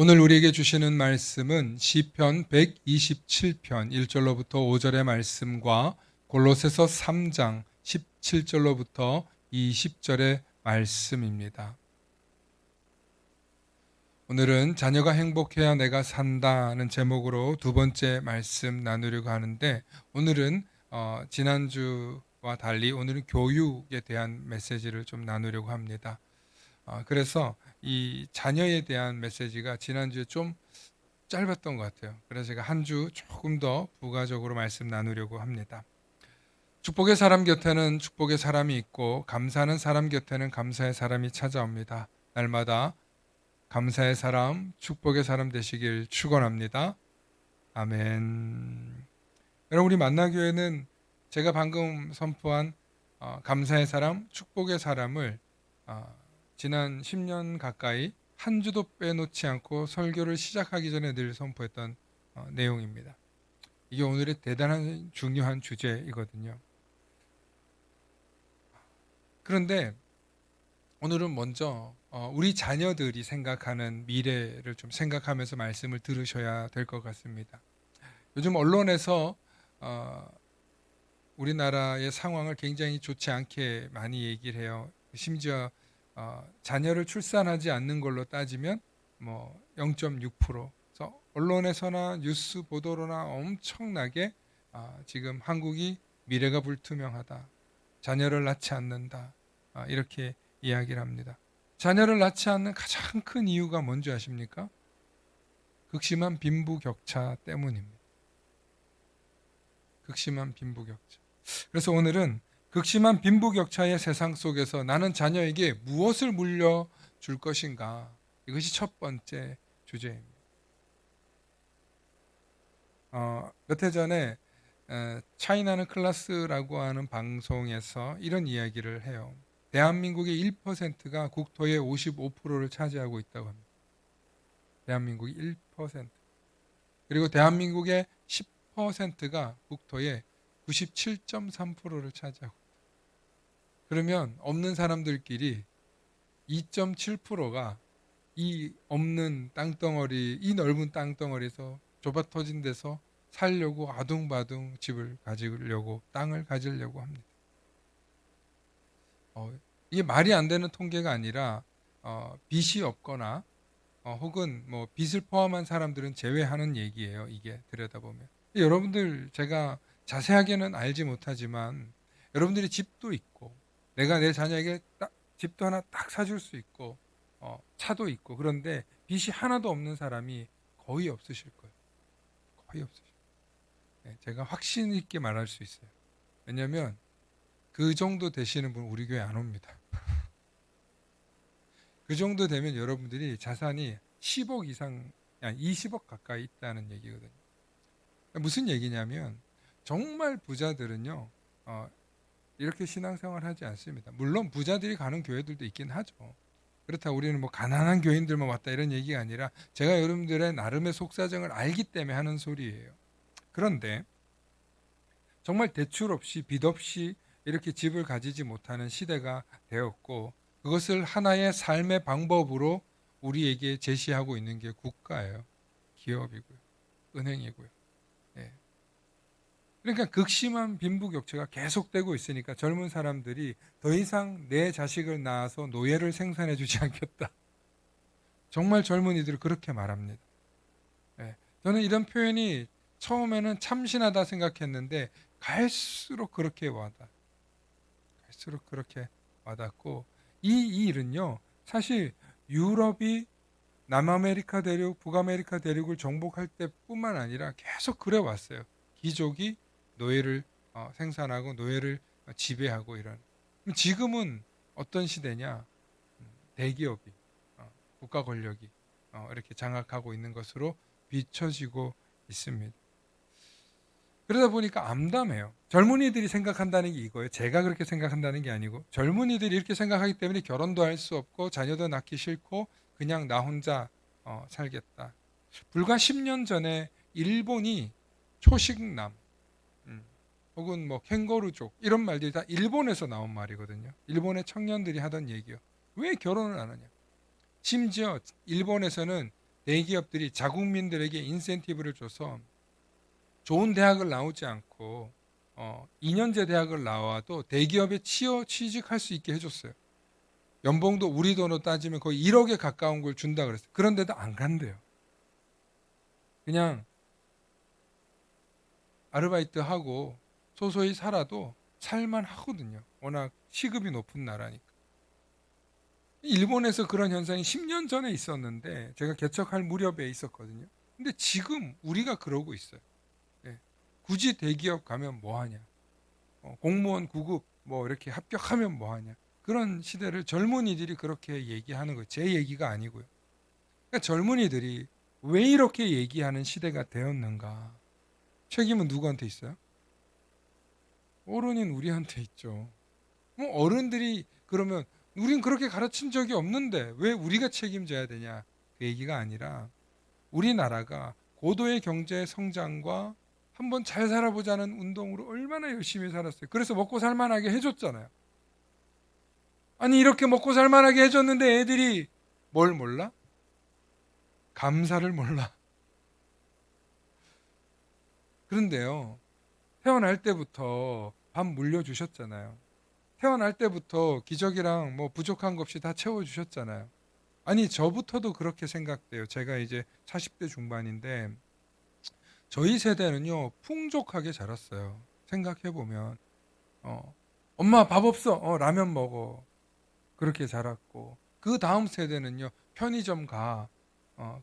오늘 우리에게 주시는 말씀은 시편 127편 1절로부터 5절의 말씀과 골로새서 3장 17절로부터 20절의 말씀입니다. 오늘은 자녀가 행복해야 내가 산다는 제목으로 두 번째 말씀 나누려고 하는데, 오늘은 지난주와 달리 오늘은 교육에 대한 메시지를 좀 나누려고 합니다. 그래서 이 자녀에 대한 메시지가 지난주에 좀 짧았던 것 같아요. 그래서 제가 한 주 조금 더 부가적으로 말씀 나누려고 합니다. 축복의 사람 곁에는 축복의 사람이 있고 감사하는 사람 곁에는 감사의 사람이 찾아옵니다. 날마다 감사의 사람, 축복의 사람 되시길 축원합니다. 아멘. 여러분, 우리 만나교회는 제가 방금 선포한 감사의 사람, 축복의 사람을 지난 10년 가까이 한 주도 빼놓지 않고 설교를 시작하기 전에 늘 선포했던 내용입니다. 이게 오늘의 대단한 중요한 주제이거든요. 그런데 오늘은 먼저 우리 자녀들이 생각하는 미래를 좀 생각하면서 말씀을 들으셔야 될 것 같습니다. 요즘 언론에서 우리나라의 상황을 굉장히 좋지 않게 많이 얘기를 해요. 심지어 자녀를 출산하지 않는 걸로 따지면 뭐 0.6%. 그래서 언론에서나 뉴스 보도로나 엄청나게 지금 한국이 미래가 불투명하다, 자녀를 낳지 않는다, 이렇게 이야기를 합니다. 자녀를 낳지 않는 가장 큰 이유가 뭔지 아십니까? 극심한 빈부격차 때문입니다. 극심한 빈부격차. 그래서 오늘은 극심한 빈부격차의 세상 속에서 나는 자녀에게 무엇을 물려줄 것인가? 이것이 첫 번째 주제입니다. 몇 해 전에 차이나는 클래스라고 하는 방송에서 이런 이야기를 해요. 대한민국의 1%가 국토의 55%를 차지하고 있다고 합니다. 대한민국이 1%. 그리고 대한민국의 10%가 국토의 97.3%를 차지하고 있다. 그러면 없는 사람들끼리 2.7%가 이 없는 땅덩어리, 이 넓은 땅덩어리에서 좁아 터진 데서 살려고 아둥바둥 집을 가지려고, 땅을 가지려고 합니다. 이게 말이 안 되는 통계가 아니라 빚이 없거나 혹은 뭐 빚을 포함한 사람들은 제외하는 얘기예요. 이게 들여다보면. 여러분들, 제가 자세하게는 알지 못하지만 여러분들이 집도 있고 내가 내 자녀에게 딱 집도 하나 딱 사줄 수 있고 차도 있고, 그런데 빚이 하나도 없는 사람이 거의 없으실 거예요. 거의 없으실 거예요. 네, 제가 확신 있게 말할 수 있어요. 왜냐하면 그 정도 되시는 분 우리 교회 안 옵니다. 그 정도 되면 여러분들이 자산이 10억 이상, 아니 20억 가까이 있다는 얘기거든요. 무슨 얘기냐면 정말 부자들은요 이렇게 신앙생활 하지 않습니다. 물론 부자들이 가는 교회들도 있긴 하죠. 그렇다고 우리는 뭐 가난한 교인들만 왔다 이런 얘기가 아니라 제가 여러분들의 나름의 속사정을 알기 때문에 하는 소리예요. 그런데 정말 대출 없이 빚 없이 이렇게 집을 가지지 못하는 시대가 되었고, 그것을 하나의 삶의 방법으로 우리에게 제시하고 있는 게 국가예요. 기업이고요. 은행이고요. 예. 그러니까 극심한 빈부격차가 계속되고 있으니까 젊은 사람들이 더 이상 내 자식을 낳아서 노예를 생산해 주지 않겠다. 정말 젊은이들이 그렇게 말합니다. 예. 저는 이런 표현이 처음에는 참신하다 생각했는데 갈수록 그렇게 갈수록 그렇게 와닿고, 이 일은요 사실 유럽이 남아메리카 대륙, 북아메리카 대륙을 정복할 때뿐만 아니라 계속 그래 왔어요. 귀족이 노예를 생산하고 노예를 지배하고 이런. 지금은 어떤 시대냐? 대기업이, 국가 권력이 이렇게 장악하고 있는 것으로 비춰지고 있습니다. 그러다 보니까 암담해요. 젊은이들이 생각한다는 게 이거예요. 제가 그렇게 생각한다는 게 아니고 젊은이들이 이렇게 생각하기 때문에 결혼도 할 수 없고 자녀도 낳기 싫고 그냥 나 혼자 살겠다. 불과 10년 전에 일본이 초식남, 혹은 뭐 캥거루족 이런 말들이 다 일본에서 나온 말이거든요. 일본의 청년들이 하던 얘기요. 왜 결혼을 안 하냐? 심지어 일본에서는 대기업들이 자국민들에게 인센티브를 줘서 좋은 대학을 나오지 않고 2년제 대학을 나와도 대기업에 취직할 수 있게 해줬어요. 연봉도 우리 돈으로 따지면 거의 1억에 가까운 걸 준다 그랬어요. 그런데도 안 간대요. 그냥 아르바이트하고 소소히 살아도 살만 하거든요. 워낙 시급이 높은 나라니까. 일본에서 그런 현상이 10년 전에 있었는데 제가 개척할 무렵에 있었거든요. 근데 지금 우리가 그러고 있어요. 예. 굳이 대기업 가면 뭐하냐. 공무원 9급 뭐 이렇게 합격하면 뭐하냐. 그런 시대를 젊은이들이 그렇게 얘기하는 거예요. 제 얘기가 아니고요. 그러니까 젊은이들이 왜 이렇게 얘기하는 시대가 되었는가. 책임은 누구한테 있어요? 어른인 우리한테 있죠. 뭐 어른들이 그러면 우린 그렇게 가르친 적이 없는데 왜 우리가 책임져야 되냐. 그 얘기가 아니라 우리나라가 고도의 경제 성장과 한번 잘 살아보자는 운동으로 얼마나 열심히 살았어요. 그래서 먹고 살만하게 해줬잖아요. 아니 이렇게 먹고 살만하게 해줬는데 애들이 뭘 몰라? 감사를 몰라. 그런데요. 태어날 때부터 밥 물려주셨잖아요. 태어날 때부터 기저귀랑 뭐 부족한 거 없이 다 채워주셨잖아요. 아니 저부터도 그렇게 생각돼요. 제가 이제 40대 중반인데 저희 세대는요 풍족하게 자랐어요. 생각해보면 엄마 밥 없어 라면 먹어 그렇게 자랐고 그 다음 세대는요 편의점 가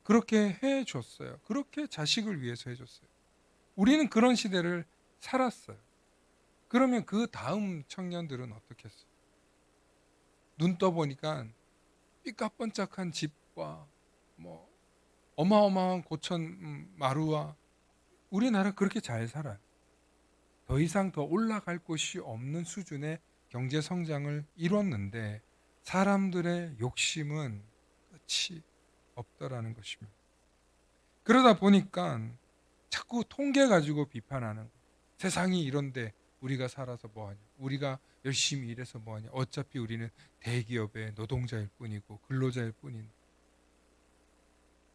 그렇게 해줬어요. 그렇게 자식을 위해서 해줬어요. 우리는 그런 시대를 살았어요. 그러면 그 다음 청년들은 어떻겠어요? 눈 떠보니까 삐까뻔쩍한 집과 뭐 어마어마한 고천 마루와 우리나라 그렇게 잘 살아요. 더 이상 더 올라갈 곳이 없는 수준의 경제 성장을 이뤘는데 사람들의 욕심은 끝이 없더라는 것입니다. 그러다 보니까 자꾸 통계 가지고 비판하는 거예요. 세상이 이런데 우리가 살아서 뭐하냐. 우리가 열심히 일해서 뭐하냐. 어차피 우리는 대기업의 노동자일 뿐이고 근로자일 뿐인데.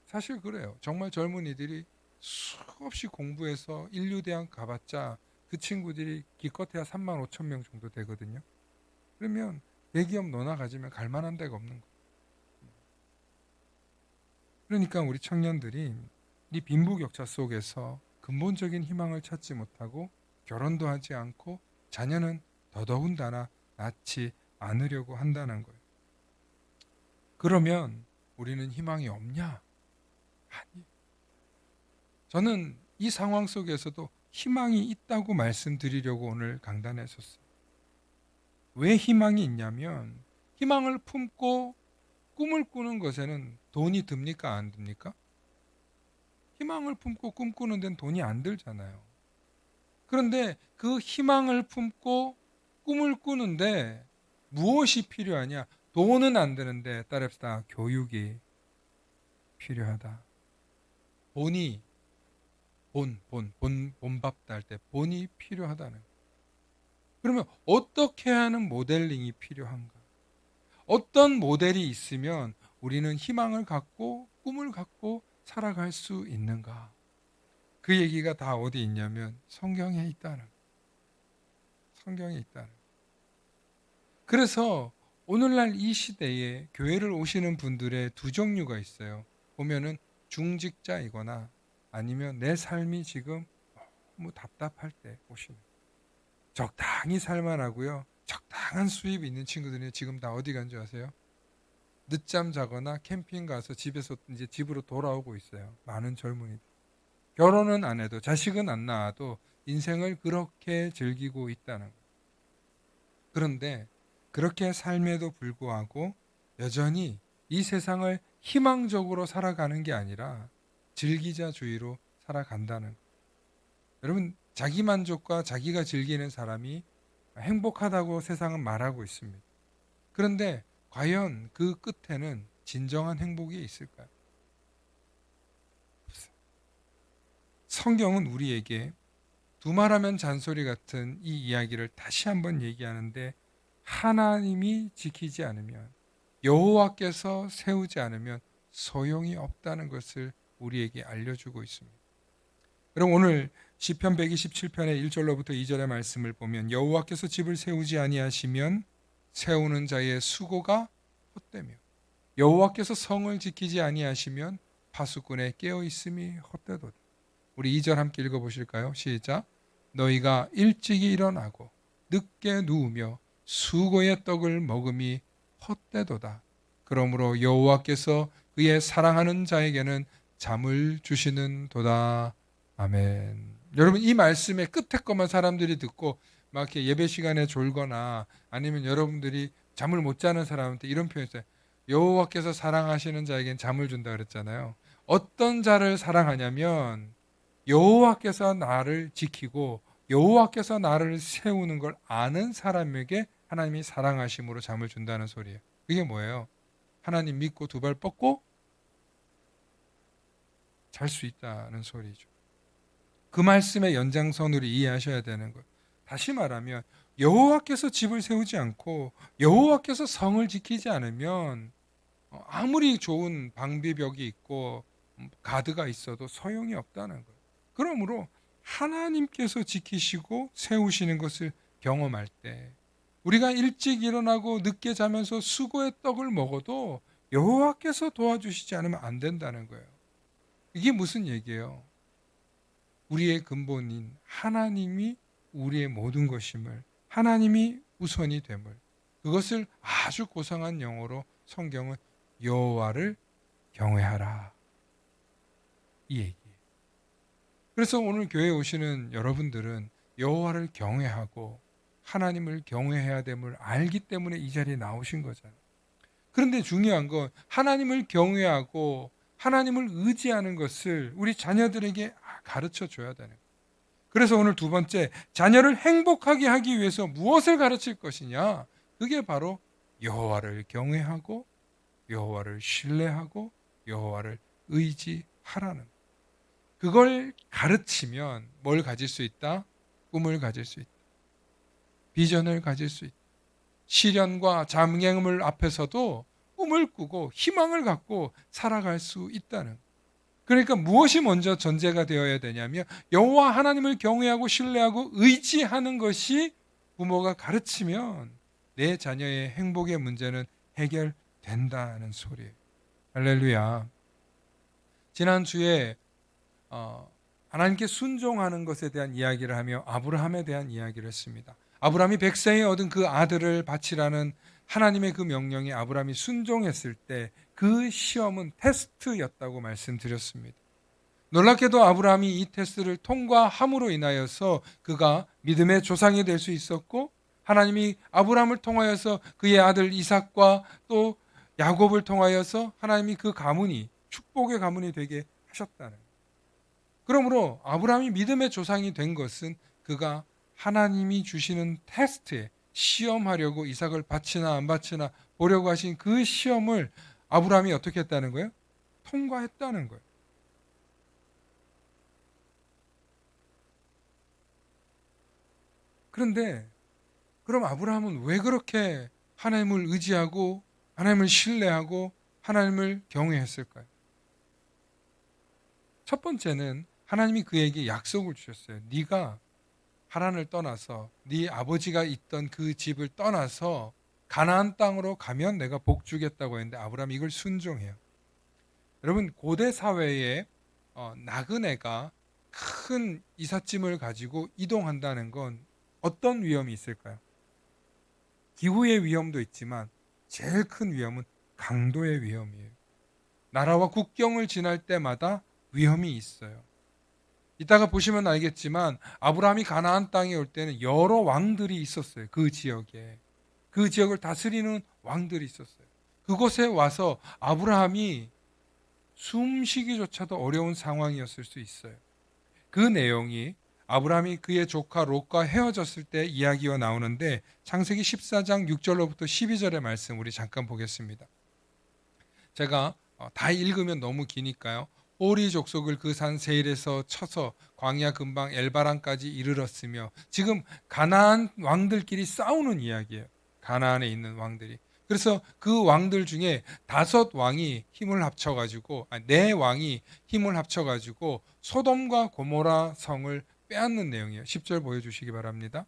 사실 그래요. 정말 젊은이들이 수없이 공부해서 인류대학 가봤자 그 친구들이 기껏해야 3만 5천 명 정도 되거든요. 그러면 대기업 너나 가지면 갈 만한 데가 없는 거예요. 그러니까 우리 청년들이 이 빈부격차 속에서 근본적인 희망을 찾지 못하고 결혼도 하지 않고 자녀는 더더군다나 낳지 않으려고 한다는 거예요. 그러면 우리는 희망이 없냐? 아니. 저는 이 상황 속에서도 희망이 있다고 말씀드리려고 오늘 강단에 섰어요. 왜 희망이 있냐면 희망을 품고 꿈을 꾸는 것에는 돈이 듭니까? 안 듭니까? 희망을 품고 꿈꾸는 데는 돈이 안 들잖아요. 그런데 그 희망을 품고 꿈을 꾸는데 무엇이 필요하냐? 돈은 안 되는데 따릅시다. 교육이 필요하다. 본이 본밥 딸 때 본이 필요하다는 거예요. 그러면 어떻게 하는 모델링이 필요한가? 어떤 모델이 있으면 우리는 희망을 갖고 꿈을 갖고 살아갈 수 있는가? 그 얘기가 다 어디 있냐면 성경에 있다는 거예요. 성경에 있다는 거예요. 그래서 오늘날 이 시대에 교회를 오시는 분들의 두 종류가 있어요. 보면은 중직자이거나 아니면 내 삶이 지금 너무 답답할 때 오시는. 적당히 살만하고요. 적당한 수입이 있는 친구들이 지금 다 어디 간 줄 아세요? 늦잠 자거나 캠핑 가서 집에서 이제 집으로 돌아오고 있어요. 많은 젊은이들. 결혼은 안 해도 자식은 안 낳아도 인생을 그렇게 즐기고 있다는 거예요. 그런데 그렇게 삶에도 불구하고 여전히 이 세상을 희망적으로 살아가는 게 아니라 즐기자주의로 살아간다는 거예요. 여러분 자기만족과 자기가 즐기는 사람이 행복하다고 세상은 말하고 있습니다. 그런데 과연 그 끝에는 진정한 행복이 있을까요? 없어요. 성경은 우리에게 두말하면 잔소리 같은 이 이야기를 다시 한번 얘기하는데 하나님이 지키지 않으면 여호와께서 세우지 않으면 소용이 없다는 것을 우리에게 알려주고 있습니다. 그럼 오늘 시편 127편의 1절로부터 2절의 말씀을 보면 여호와께서 집을 세우지 아니하시면 세우는 자의 수고가 헛되며 여호와께서 성을 지키지 아니하시면 파수꾼의 깨어 있음이 헛되도다. 우리 2절 함께 읽어보실까요? 시작. 너희가 일찍이 일어나고 늦게 누우며 수고의 떡을 먹음이 헛되도다. 그러므로 여호와께서 그의 사랑하는 자에게는 잠을 주시는 도다. 아멘. 여러분, 이 말씀의 끝에 것만 사람들이 듣고 막 이렇게 예배 시간에 졸거나 아니면 여러분들이 잠을 못 자는 사람한테 이런 표현 있어요. 여호와께서 사랑하시는 자에겐 잠을 준다 그랬잖아요. 어떤 자를 사랑하냐면 여호와께서 나를 지키고 여호와께서 나를 세우는 걸 아는 사람에게 하나님이 사랑하심으로 잠을 준다는 소리예요. 그게 뭐예요? 하나님 믿고 두 발 뻗고 잘 수 있다는 소리죠. 그 말씀의 연장선으로 이해하셔야 되는 거예요. 다시 말하면 여호와께서 집을 세우지 않고 여호와께서 성을 지키지 않으면 아무리 좋은 방비벽이 있고 가드가 있어도 소용이 없다는 거예요. 그러므로 하나님께서 지키시고 세우시는 것을 경험할 때 우리가 일찍 일어나고 늦게 자면서 수고의 떡을 먹어도 여호와께서 도와주시지 않으면 안 된다는 거예요. 이게 무슨 얘기예요? 우리의 근본인 하나님이 우리의 모든 것임을, 하나님이 우선이 됨을, 그것을 아주 고상한 영어로 성경은 여호와를 경외하라, 이 얘기예요. 그래서 오늘 교회에 오시는 여러분들은 여호와를 경외하고 하나님을 경외해야 됨을 알기 때문에 이 자리에 나오신 거잖아요. 그런데 중요한 건 하나님을 경외하고 하나님을 의지하는 것을 우리 자녀들에게 가르쳐 줘야 되는 거예요. 그래서 오늘 두 번째, 자녀를 행복하게 하기 위해서 무엇을 가르칠 것이냐? 그게 바로 여호와를 경외하고 여호와를 신뢰하고 여호와를 의지하라는 거예요. 그걸 가르치면 뭘 가질 수 있다? 꿈을 가질 수 있다. 비전을 가질 수 있다. 시련과 장애물 앞에서도 꿈을 꾸고 희망을 갖고 살아갈 수 있다는 거예요. 그러니까 무엇이 먼저 전제가 되어야 되냐면 여호와 하나님을 경외하고 신뢰하고 의지하는 것이 부모가 가르치면 내 자녀의 행복의 문제는 해결된다는 소리예요. 할렐루야. 지난주에 하나님께 순종하는 것에 대한 이야기를 하며 아브라함에 대한 이야기를 했습니다. 아브라함이 100세에 얻은 그 아들을 바치라는 하나님의 그 명령에 아브라함이 순종했을 때 그 시험은 테스트였다고 말씀드렸습니다. 놀랍게도 아브라함이 이 테스트를 통과함으로 인하여서 그가 믿음의 조상이 될 수 있었고 하나님이 아브라함을 통하여서 그의 아들 이삭과 또 야곱을 통하여서 하나님이 그 가문이 축복의 가문이 되게 하셨다는 거예요. 그러므로 아브라함이 믿음의 조상이 된 것은 그가 하나님이 주시는 테스트에 시험하려고 이삭을 바치나 안 바치나 보려고 하신 그 시험을 아브라함이 어떻게 했다는 거예요? 통과했다는 거예요. 그런데 그럼 아브라함은 왜 그렇게 하나님을 의지하고 하나님을 신뢰하고 하나님을 경외했을까요? 첫 번째는 하나님이 그에게 약속을 주셨어요. 네가 하란을 떠나서 네 아버지가 있던 그 집을 떠나서 가나안 땅으로 가면 내가 복 주겠다고 했는데 아브라함이 이걸 순종해요. 여러분, 고대 사회에 나그네가 큰 이삿짐을 가지고 이동한다는 건 어떤 위험이 있을까요? 기후의 위험도 있지만 제일 큰 위험은 강도의 위험이에요. 나라와 국경을 지날 때마다 위험이 있어요. 이따가 보시면 알겠지만 아브라함이 가나안 땅에 올 때는 여러 왕들이 있었어요. 그 지역에. 그 지역을 다스리는 왕들이 있었어요. 그곳에 와서 아브라함이 숨쉬기조차도 어려운 상황이었을 수 있어요. 그 내용이 아브라함이 그의 조카 롯과 헤어졌을 때 이야기가 나오는데 창세기 14장 6절로부터 12절의 말씀 우리 잠깐 보겠습니다. 제가 다 읽으면 너무 기니까요. 호리 족속을 그 산 세일에서 쳐서 광야 근방 엘바란까지 이르렀으며 지금 가나안 왕들끼리 싸우는 이야기예요. 가나안에 있는 왕들이. 그래서 그 왕들 중에 5왕이 힘을 합쳐가지고, 네 왕이 힘을 합쳐가지고 소돔과 고모라 성을 빼앗는 내용이에요. 10절 보여주시기 바랍니다.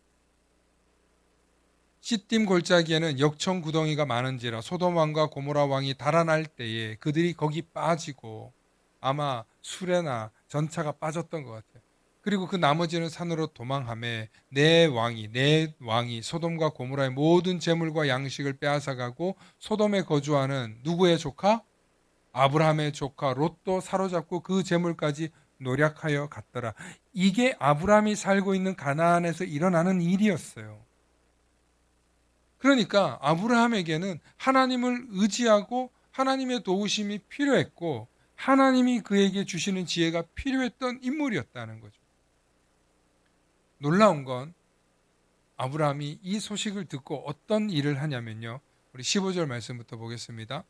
시딤 골짜기에는 역청 구덩이가 많은지라 소돔 왕과 고모라 왕이 달아날 때에 그들이 거기 빠지고, 아마 수레나 전차가 빠졌던 것 같아요. 그리고 그 나머지는 산으로 도망하며 네 왕이 소돔과 고모라의 모든 재물과 양식을 빼앗아가고 소돔에 거주하는 누구의 조카? 아브라함의 조카 롯도 사로잡고 그 재물까지 노략하여 갔더라. 이게 아브라함이 살고 있는 가나안에서 일어나는 일이었어요. 그러니까 아브라함에게는 하나님을 의지하고 하나님의 도우심이 필요했고, 하나님이 그에게 주시는 지혜가 필요했던 인물이었다는 거죠. 놀라운 건 아브라함이 이 소식을 듣고 어떤 일을 하냐면요. 우리 15절 말씀부터 보겠습니다.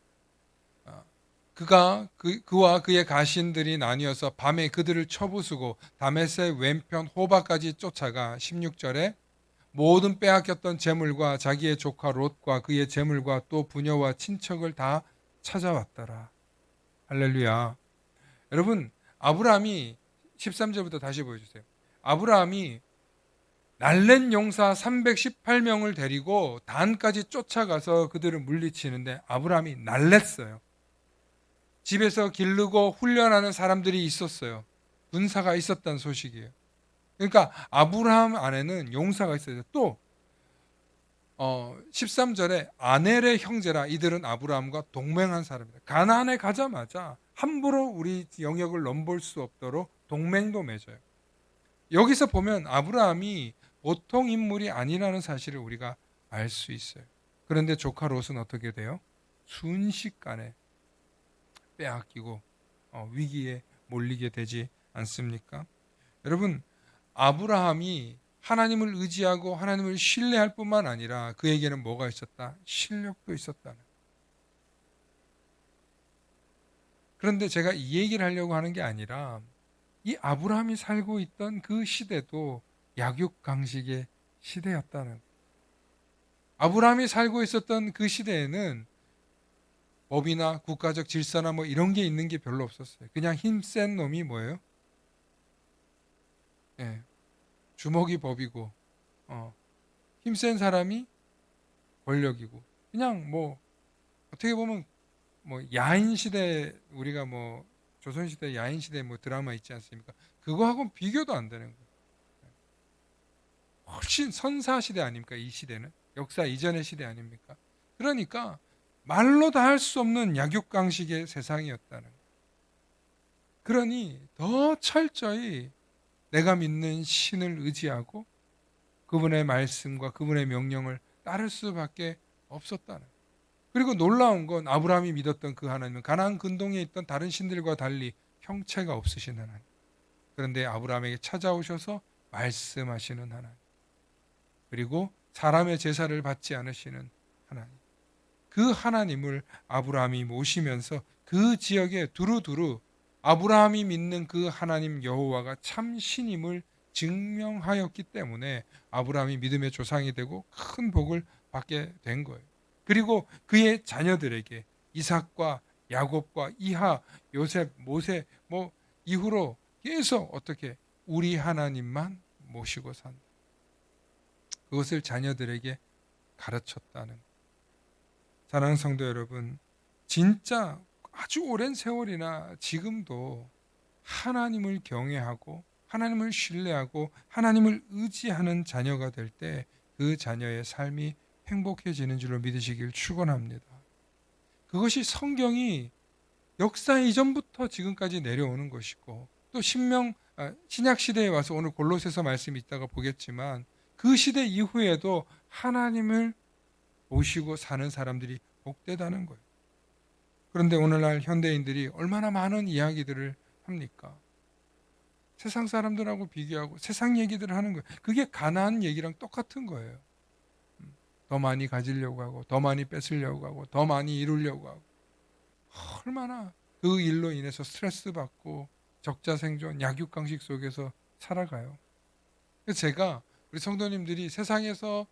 그와 그의 가신들이 나뉘어서 밤에 그들을 쳐부수고 다메섹 왼편 호바까지 쫓아가 16절에 모든 빼앗겼던 재물과 자기의 조카 롯과 그의 재물과 또 부녀와 친척을 다 찾아왔더라. 할렐루야. 여러분, 아브라함이 13절부터 다시 보여주세요. 아브라함이 날렛 용사 318명을 데리고 단까지 쫓아가서 그들을 물리치는데 아브라함이 날랬어요. 집에서 기르고 훈련하는 사람들이 있었어요. 군사가 있었다는 소식이에요. 그러니까 아브라함 안에는 용사가 있어요. 또 13절에 아넬의 형제라 이들은 아브라함과 동맹한 사람이다. 가나안에 가자마자 함부로 우리 영역을 넘볼 수 없도록 동맹도 맺어요. 여기서 보면 아브라함이 보통 인물이 아니라는 사실을 우리가 알 수 있어요. 그런데 조카 롯은 어떻게 돼요? 순식간에 빼앗기고 위기에 몰리게 되지 않습니까? 여러분, 아브라함이 하나님을 의지하고 하나님을 신뢰할 뿐만 아니라 그에게는 뭐가 있었다? 실력도 있었다는. 그런데 제가 이 얘기를 하려고 하는 게 아니라 이 아브라함이 살고 있던 그 시대도 약육강식의 시대였다는. 아브라함이 살고 있었던 그 시대에는 법이나 국가적 질서나 뭐 이런 게 있는 게 별로 없었어요. 그냥 힘센 놈이 뭐예요? 예, 주먹이 법이고, 힘센 사람이 권력이고, 그냥 뭐 어떻게 보면 뭐 야인 시대, 우리가 뭐 조선 시대 야인 시대 뭐 드라마 있지 않습니까? 그거하고는 비교도 안 되는 거예요. 훨씬 선사 시대 아닙니까? 이 시대는 역사 이전의 시대 아닙니까? 그러니까 말로 다 할 수 없는 약육강식의 세상이었다는 거예요. 그러니 더 철저히 내가 믿는 신을 의지하고 그분의 말씀과 그분의 명령을 따를 수밖에 없었다는 거예요. 그리고 놀라운 건 아브라함이 믿었던 그 하나님은 가나안 근동에 있던 다른 신들과 달리 형체가 없으신 하나님. 그런데 아브라함에게 찾아오셔서 말씀하시는 하나님. 그리고 사람의 제사를 받지 않으시는 하나님. 그 하나님을 아브라함이 모시면서 그 지역에 두루두루 아브라함이 믿는 그 하나님 여호와가 참 신임을 증명하였기 때문에 아브라함이 믿음의 조상이 되고 큰 복을 받게 된 거예요. 그리고 그의 자녀들에게 이삭과 야곱과 이하, 요셉, 모세 뭐 이후로 계속 어떻게 우리 하나님만 모시고 산다. 그것을 자녀들에게 가르쳤다는. 사랑하는 성도 여러분, 진짜 아주 오랜 세월이나 지금도 하나님을 경외하고 하나님을 신뢰하고 하나님을 의지하는 자녀가 될 때 그 자녀의 삶이 행복해지는 줄로 믿으시길 축원합니다. 그것이 성경이 역사 이전부터 지금까지 내려오는 것이고 또 신약 시대에 와서 오늘 골로새서 말씀이 있다가 보겠지만 그 시대 이후에도 하나님을 모시고 사는 사람들이 복되다는 거예요. 그런데 오늘날 현대인들이 얼마나 많은 이야기들을 합니까? 세상 사람들하고 비교하고 세상 얘기들을 하는 거예요. 그게 가나안 얘기랑 똑같은 거예요. 더 많이 가지려고 하고 더 많이 뺏으려고 하고 더 많이 이루려고 하고 얼마나 그 일로 인해서 스트레스 받고 적자생존 약육강식 속에서 살아가요. 그래서 제가 우리 성도님들이 세상에서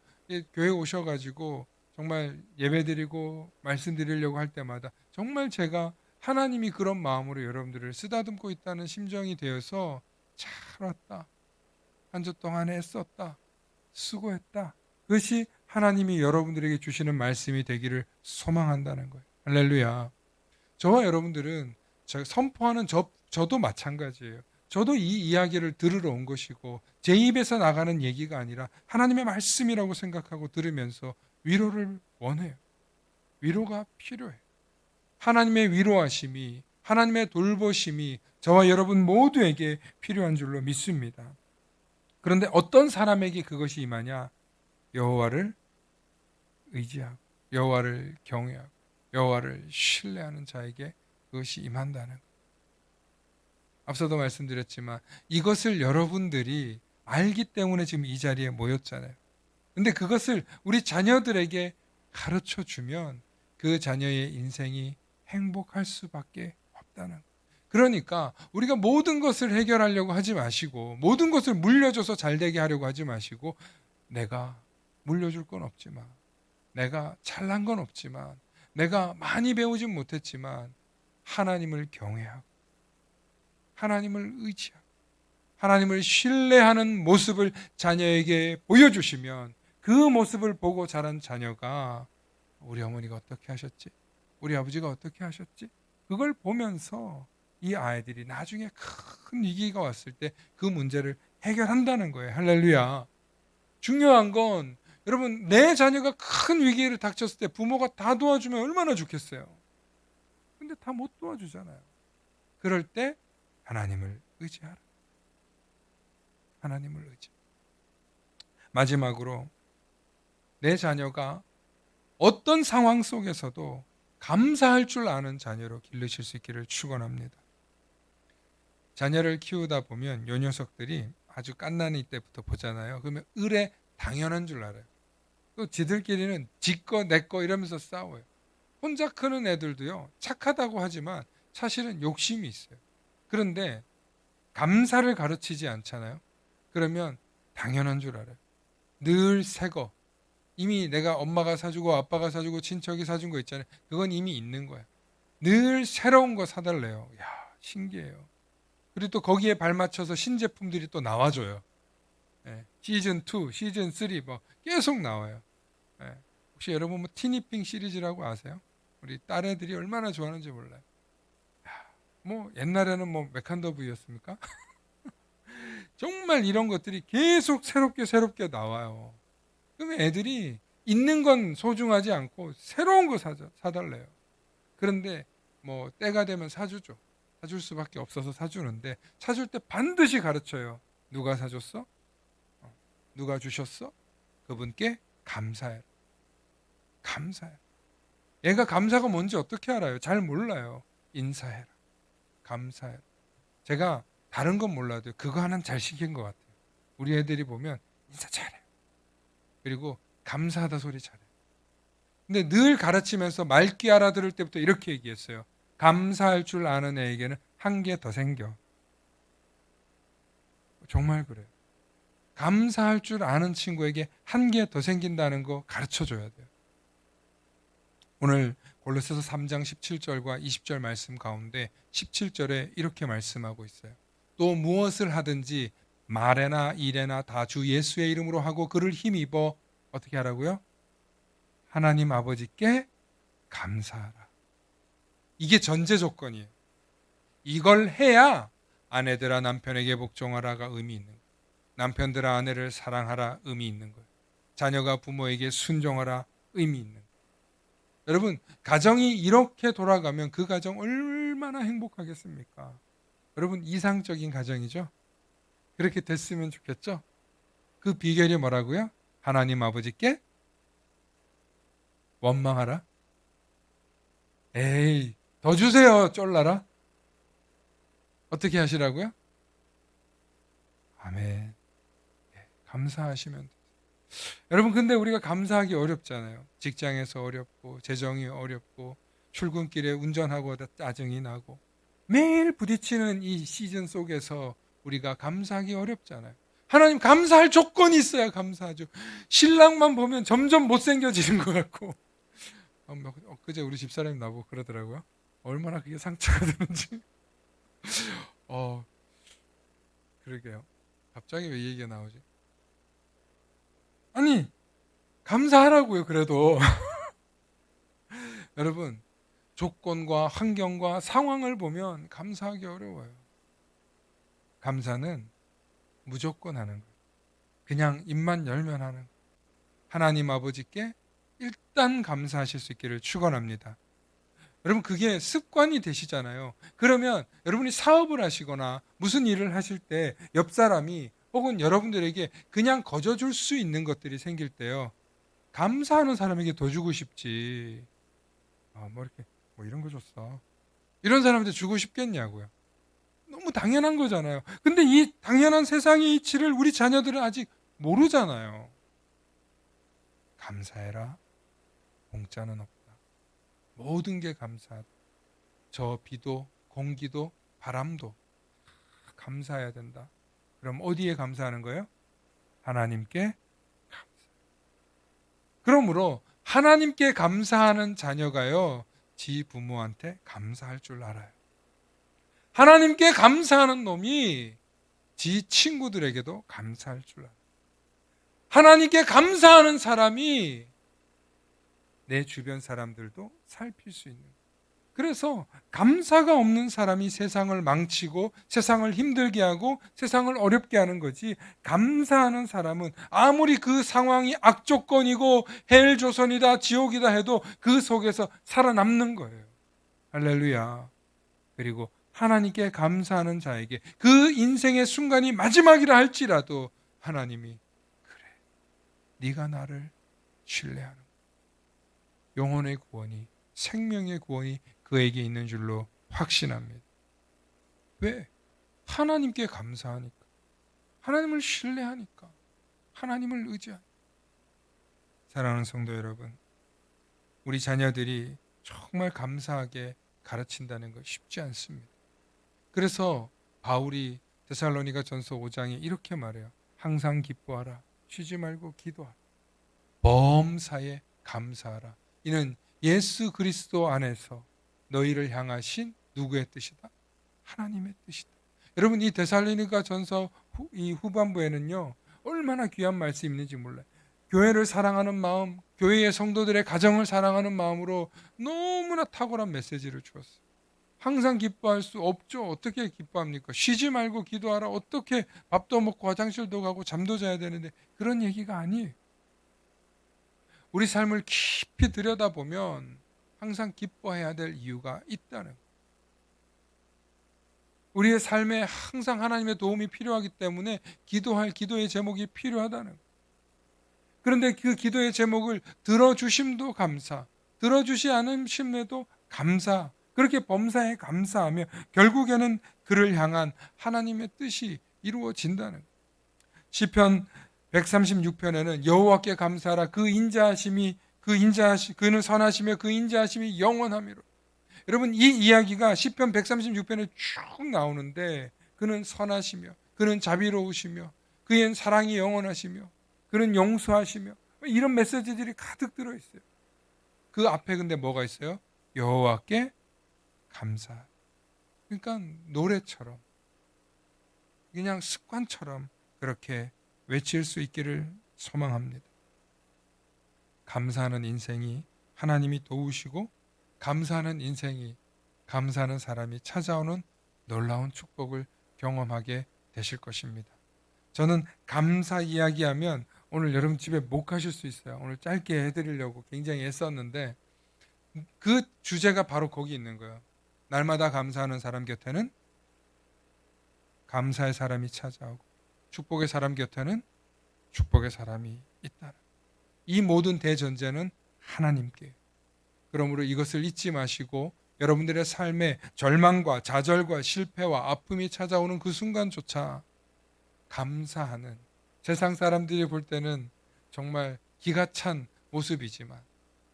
교회 오셔가지고 정말 예배드리고 말씀드리려고 할 때마다 정말 제가 하나님이 그런 마음으로 여러분들을 쓰다듬고 있다는 심정이 되어서 잘 왔다. 한 주 동안 애썼다. 수고했다. 그것이 하나님이 여러분들에게 주시는 말씀이 되기를 소망한다는 거예요. 할렐루야. 저와 여러분들은 선포하는 저도 마찬가지예요. 저도 이 이야기를 들으러 온 것이고 제 입에서 나가는 얘기가 아니라 하나님의 말씀이라고 생각하고 들으면서 위로를 원해요. 위로가 필요해요. 하나님의 위로하심이, 하나님의 돌보심이 저와 여러분 모두에게 필요한 줄로 믿습니다. 그런데 어떤 사람에게 그것이 임하냐? 여호와를 의지하고 여호와를 경외하고 여호와를 신뢰하는 자에게 그것이 임한다는 것. 앞서도 말씀드렸지만 이것을 여러분들이 알기 때문에 지금 이 자리에 모였잖아요. 근데 그것을 우리 자녀들에게 가르쳐 주면 그 자녀의 인생이 행복할 수밖에 없다는 것. 그러니까 우리가 모든 것을 해결하려고 하지 마시고 모든 것을 물려줘서 잘 되게 하려고 하지 마시고 내가 물려줄 건 없지만 내가 잘난 건 없지만 내가 많이 배우진 못했지만 하나님을 경외하고 하나님을 의지하고 하나님을 신뢰하는 모습을 자녀에게 보여주시면 그 모습을 보고 자란 자녀가 우리 어머니가 어떻게 하셨지? 우리 아버지가 어떻게 하셨지? 그걸 보면서 이 아이들이 나중에 큰 위기가 왔을 때 그 문제를 해결한다는 거예요. 할렐루야. 중요한 건 여러분 내 자녀가 큰 위기를 닥쳤을 때 부모가 다 도와주면 얼마나 좋겠어요. 근데 다 못 도와주잖아요. 그럴 때 하나님을 의지하라. 하나님을 의지. 마지막으로 내 자녀가 어떤 상황 속에서도 감사할 줄 아는 자녀로 기르실 수 있기를 축원합니다. 자녀를 키우다 보면 요 녀석들이 아주 갓난이 때부터 보잖아요. 그러면 을에 당연한 줄 알아요. 또 지들끼리는 지꺼 내꺼 이러면서 싸워요. 혼자 크는 애들도요. 착하다고 하지만 사실은 욕심이 있어요. 그런데 감사를 가르치지 않잖아요. 그러면 당연한 줄 알아요. 늘 새거. 이미 내가 엄마가 사주고 아빠가 사주고 친척이 사준 거 있잖아요. 그건 이미 있는 거야. 늘 새로운 거 사달래요. 야, 신기해요. 그리고 또 거기에 발맞춰서 신제품들이 또 나와줘요. 예, 시즌 2, 시즌 3 뭐 계속 나와요. 예, 혹시 여러분 뭐 티니핑 시리즈라고 아세요? 우리 딸애들이 얼마나 좋아하는지 몰라요. 뭐 옛날에는 뭐 메칸더브였습니까? 정말 이런 것들이 계속 새롭게 나와요. 그러면 애들이 있는 건 소중하지 않고 새로운 거 사달래요. 그런데 뭐 때가 되면 사주죠. 사줄 수밖에 없어서 사주는데 사줄 때 반드시 가르쳐요. 누가 사줬어? 누가 주셨어? 그분께 감사해라. 감사해라. 얘가 감사가 뭔지 어떻게 알아요? 잘 몰라요. 인사해라. 감사해라. 제가 다른 건 몰라도 그거 하나는 잘 시킨 것 같아요. 우리 애들이 보면 인사 잘해요. 그리고 감사하다 소리 잘해요. 근데 늘 가르치면서 말귀 알아들을 때부터 이렇게 얘기했어요. 감사할 줄 아는 애에게는 한 개 더 생겨. 정말 그래요. 감사할 줄 아는 친구에게 한 개 더 생긴다는 거 가르쳐 줘야 돼요. 오늘 골로새서 3장 17절과 20절 말씀 가운데 17절에 이렇게 말씀하고 있어요. 또 무엇을 하든지 말에나 일에나 다 주 예수의 이름으로 하고 그를 힘입어 어떻게 하라고요? 하나님 아버지께 감사하라. 이게 전제 조건이에요. 이걸 해야 아내들아 남편에게 복종하라가 의미 있는 거예요. 남편들아 아내를 사랑하라 의미 있는 거예요. 자녀가 부모에게 순종하라 의미 있는 거예요. 여러분 가정이 이렇게 돌아가면 그 가정 얼마나 행복하겠습니까? 여러분 이상적인 가정이죠? 그렇게 됐으면 좋겠죠? 그 비결이 뭐라고요? 하나님 아버지께 원망하라. 에이 더 주세요 쫄라라. 어떻게 하시라고요? 아멘. 감사하시면 돼요. 여러분 근데 우리가 감사하기 어렵잖아요. 직장에서 어렵고 재정이 어렵고 출근길에 운전하고 짜증이 나고 매일 부딪히는 이 시즌 속에서 우리가 감사하기 어렵잖아요. 하나님 감사할 조건이 있어야 감사하죠. 신랑만 보면 점점 못생겨지는 것 같고, 그제 우리 집사람이 나보고 그러더라고요. 얼마나 그게 상처가 되는지. 어, 그러게요. 갑자기 왜 이 얘기가 나오지? 아니, 감사하라고요, 그래도. 여러분, 조건과 환경과 상황을 보면 감사하기 어려워요. 감사는 무조건 하는 거예요. 그냥 입만 열면 하는 거예요. 하나님 아버지께 일단 감사하실 수 있기를 축원합니다. 여러분, 그게 습관이 되시잖아요. 그러면 여러분이 사업을 하시거나 무슨 일을 하실 때 옆 사람이 혹은 여러분들에게 그냥 거저줄 수 있는 것들이 생길 때요, 감사하는 사람에게 더 주고 싶지. 뭐 이렇게 뭐 이런 거 줬어, 이런 사람한테 주고 싶겠냐고요. 너무 당연한 거잖아요. 근데 이 당연한 세상의 이치를 우리 자녀들은 아직 모르잖아요. 감사해라. 공짜는 없다. 모든 게 감사하다. 저 비도 공기도 바람도 감사해야 된다. 그럼 어디에 감사하는 거예요? 하나님께 감사. 그러므로 하나님께 감사하는 자녀가요, 지 부모한테 감사할 줄 알아요. 하나님께 감사하는 놈이 지 친구들에게도 감사할 줄 알아요. 하나님께 감사하는 사람이 내 주변 사람들도 살필 수 있는 거예요. 그래서 감사가 없는 사람이 세상을 망치고 세상을 힘들게 하고 세상을 어렵게 하는 거지, 감사하는 사람은 아무리 그 상황이 악조건이고 헬조선이다 지옥이다 해도 그 속에서 살아남는 거예요. 할렐루야. 그리고 하나님께 감사하는 자에게 그 인생의 순간이 마지막이라 할지라도 하나님이, 그래, 네가 나를 신뢰하는 거야. 영혼의 구원이, 생명의 구원이 그에게 있는 줄로 확신합니다. 왜? 하나님께 감사하니까, 하나님을 신뢰하니까, 하나님을 의지하니까. 사랑하는 성도 여러분, 우리 자녀들이 정말 감사하게 가르친다는 거 쉽지 않습니다. 그래서 바울이 데살로니가 전서 5장에 이렇게 말해요. 항상 기뻐하라. 쉬지 말고 기도하라. 범사에 감사하라. 이는 예수 그리스도 안에서 너희를 향하신 누구의 뜻이다? 하나님의 뜻이다. 여러분, 이 데살로니가 전서 이 후반부에는요, 얼마나 귀한 말씀이 있는지 몰라요. 교회를 사랑하는 마음, 교회의 성도들의 가정을 사랑하는 마음으로 너무나 탁월한 메시지를 주었어요. 항상 기뻐할 수 없죠. 어떻게 기뻐합니까? 쉬지 말고 기도하라. 어떻게 밥도 먹고 화장실도 가고 잠도 자야 되는데, 그런 얘기가 아니에요. 우리 삶을 깊이 들여다보면 항상 기뻐해야 될 이유가 있다는 거예요. 우리의 삶에 항상 하나님의 도움이 필요하기 때문에 기도할 기도의 제목이 필요하다는 거예요. 그런데 그 기도의 제목을 들어주심도 감사, 들어주시 않으심에도 감사, 그렇게 범사에 감사하며 결국에는 그를 향한 하나님의 뜻이 이루어진다는 거예요. 시편 136편에는 여호와께 감사하라. 그는 선하시며 그 인자하심이 영원하미로. 여러분, 이 이야기가 시편 136편에 쭉 나오는데, 그는 선하시며 그는 자비로우시며 그의 사랑이 영원하시며 그는 용서하시며, 이런 메시지들이 가득 들어있어요. 그 앞에 근데 뭐가 있어요? 여호와께 감사. 그러니까 노래처럼, 그냥 습관처럼 그렇게 외칠 수 있기를 소망합니다. 감사하는 인생이 하나님이 도우시고, 감사하는 인생이, 감사하는 사람이 찾아오는 놀라운 축복을 경험하게 되실 것입니다. 저는 감사 이야기하면 오늘 여러분 집에 못 가실 수 있어요. 오늘 짧게 해드리려고 굉장히 애썼는데, 그 주제가 바로 거기 있는 거예요. 날마다 감사하는 사람 곁에는 감사의 사람이 찾아오고, 축복의 사람 곁에는 축복의 사람이 있다. 이 모든 대전제는 하나님께. 그러므로 이것을 잊지 마시고, 여러분들의 삶에 절망과 좌절과 실패와 아픔이 찾아오는 그 순간조차 감사하는, 세상 사람들이 볼 때는 정말 기가 찬 모습이지만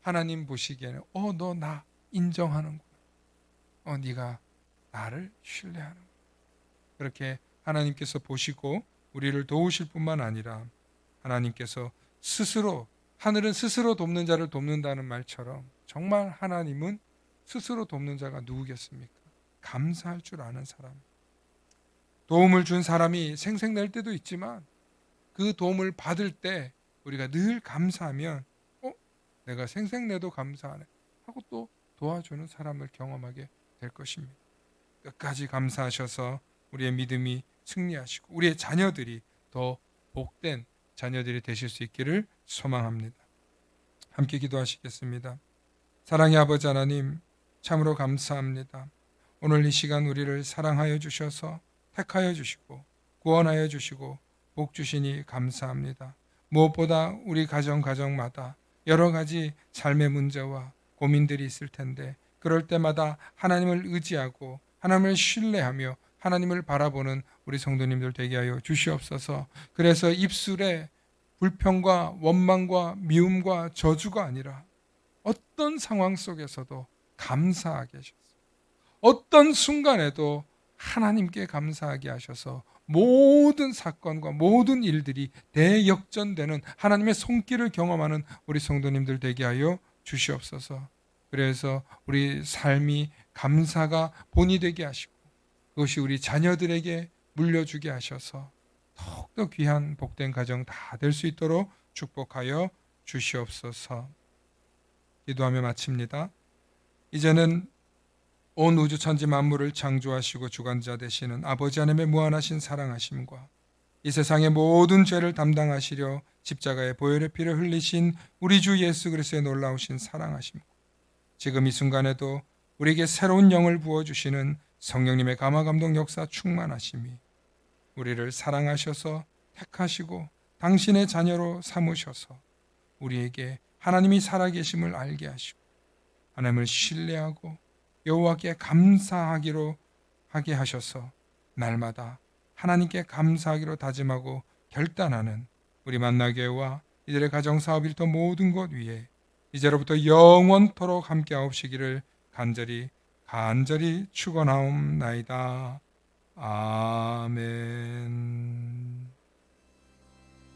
하나님 보시기에는 너 나 인정하는구나. 네가 나를 신뢰하는구나. 그렇게 하나님께서 보시고 우리를 도우실 뿐만 아니라 하나님께서 스스로, 하늘은 스스로 돕는 자를 돕는다는 말처럼 정말 하나님은 스스로 돕는 자가 누구겠습니까? 감사할 줄 아는 사람. 도움을 준 사람이 생색낼 때도 있지만 그 도움을 받을 때 우리가 늘 감사하면 내가 생색내도 감사하네 하고 또 도와주는 사람을 경험하게 될 것입니다. 끝까지 감사하셔서 우리의 믿음이 승리하시고 우리의 자녀들이 더 복된 자녀들이 되실 수 있기를 소망합니다. 함께 기도하시겠습니다. 사랑의 아버지 하나님, 참으로 감사합니다. 오늘 이 시간 우리를 사랑하여 주셔서 택하여 주시고 구원하여 주시고 복 주시니 감사합니다. 무엇보다 우리 가정마다 여러 가지 삶의 문제와 고민들이 있을 텐데 그럴 때마다 하나님을 의지하고 하나님을 신뢰하며 하나님을 바라보는 우리 성도님들 되게 하여 주시옵소서. 그래서 입술에 불평과 원망과 미움과 저주가 아니라 어떤 상황 속에서도 감사하게 하셔서 어떤 순간에도 하나님께 감사하게 하셔서 모든 사건과 모든 일들이 대역전되는 하나님의 손길을 경험하는 우리 성도님들 되게 하여 주시옵소서. 그래서 우리 삶이 감사가 본이 되게 하시고 그것이 우리 자녀들에게 물려주게 하셔서 더욱더 귀한 복된 가정 다 될 수 있도록 축복하여 주시옵소서. 기도하며 마칩니다. 이제는 온 우주 천지 만물을 창조하시고 주관자 되시는 아버지 하나님의 무한하신 사랑하심과 이 세상의 모든 죄를 담당하시려 십자가의 보혈의 피를 흘리신 우리 주 예수 그리스도의 놀라우신 사랑하심과 지금 이 순간에도 우리에게 새로운 영을 부어주시는 성령님의 감화감동 역사 충만하심이 우리를 사랑하셔서 택하시고 당신의 자녀로 삼으셔서 우리에게 하나님이 살아계심을 알게 하시고 하나님을 신뢰하고 여호와께 감사하기로 하게 하셔서 날마다 하나님께 감사하기로 다짐하고 결단하는 우리 만나교회와 이들의 가정사업 일터 모든 것 위에 이제로부터 영원토록 함께하옵시기를 간절히 축원하옵나이다. 아멘.